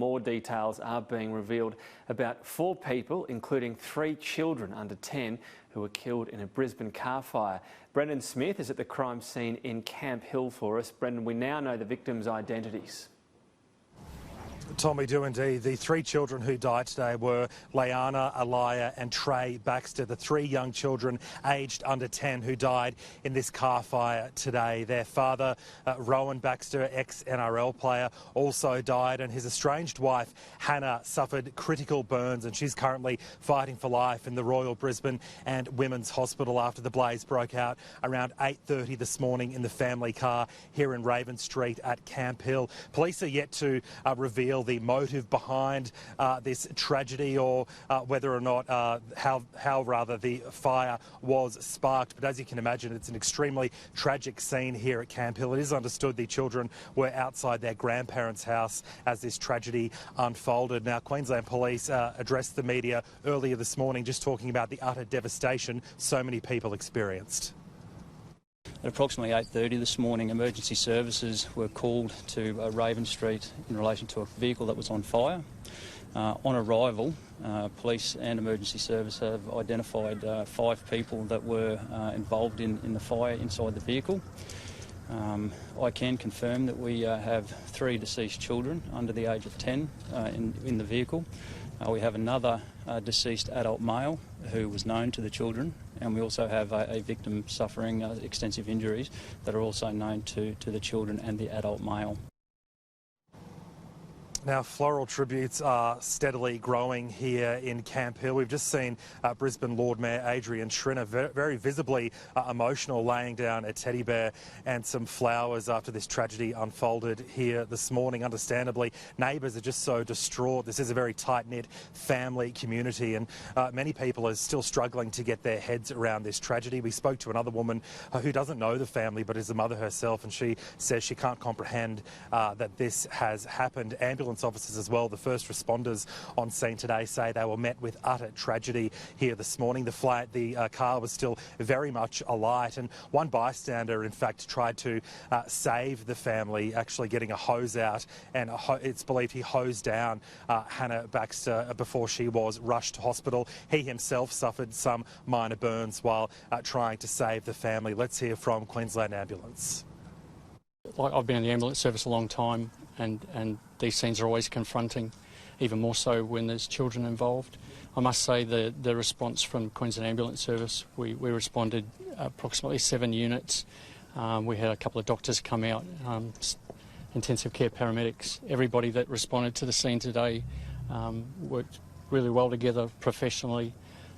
more details are being revealed about 4 people, including 3 children under 10, who were killed in a Brisbane car fire. Brendan Smith is at the crime scene in Camp Hill for us. Brendan, we now know the victims' identities. Tom, we do indeed. The 3 children who died today were Leanna, Aliyah and Trey Baxter, the 3 young children aged under 10 who died in this car fire today. Their father, Rowan Baxter, ex-NRL player, also died, and his estranged wife, Hannah, suffered critical burns, and she's currently fighting for life in the Royal Brisbane and Women's Hospital after the blaze broke out around 8:30 this morning in the family car here in Raven Street at Camp Hill. Police are yet to reveal the motive behind this tragedy, or whether or not how rather the fire was sparked. But as you can imagine, it's an extremely tragic scene here at Camp Hill. It is understood the children were outside their grandparents' house as this tragedy unfolded. Now, Queensland Police addressed the media earlier this morning, just talking about the utter devastation so many people experienced. At approximately 8:30 this morning, emergency services were called to Raven Street in relation to a vehicle that was on fire. On arrival, police and emergency service have identified 5 people that were involved in the fire inside the vehicle. I can confirm that we have 3 deceased children under the age of 10 in the vehicle. We have another deceased adult male who was known to the children, and we also have a victim suffering extensive injuries that are also known to the children and the adult male. Now, floral tributes are steadily growing here in Camp Hill. We've just seen Brisbane Lord Mayor Adrian Schrinner very visibly emotional, laying down a teddy bear and some flowers after this tragedy unfolded here this morning. Understandably, neighbours are just so distraught. This is a very tight-knit family community, and many people are still struggling to get their heads around this tragedy. We spoke to another woman who doesn't know the family but is a mother herself, and she says she can't comprehend that this has happened. Ambulance officers as well, the first responders on scene today, say they were met with utter tragedy here this morning. The car was still very much alight, and one bystander in fact tried to save the family, actually getting a hose out, and it's believed he hosed down Hannah Baxter before she was rushed to hospital. He himself suffered some minor burns while trying to save the family. Let's hear from Queensland Ambulance. I've been in the ambulance service a long time, and these scenes are always confronting, even more so when there's children involved. I must say the response from Queensland Ambulance Service, we responded approximately 7 units. We had a couple of doctors come out, intensive care paramedics. Everybody that responded to the scene today worked really well together professionally,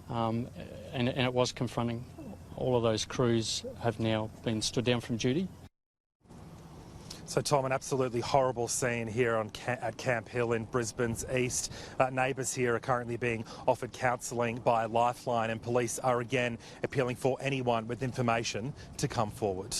and it was confronting. All of those crews have now been stood down from duty. So, Tom, an absolutely horrible scene here at Camp Hill in Brisbane's east. Neighbours here are currently being offered counselling by Lifeline, and police are again appealing for anyone with information to come forward.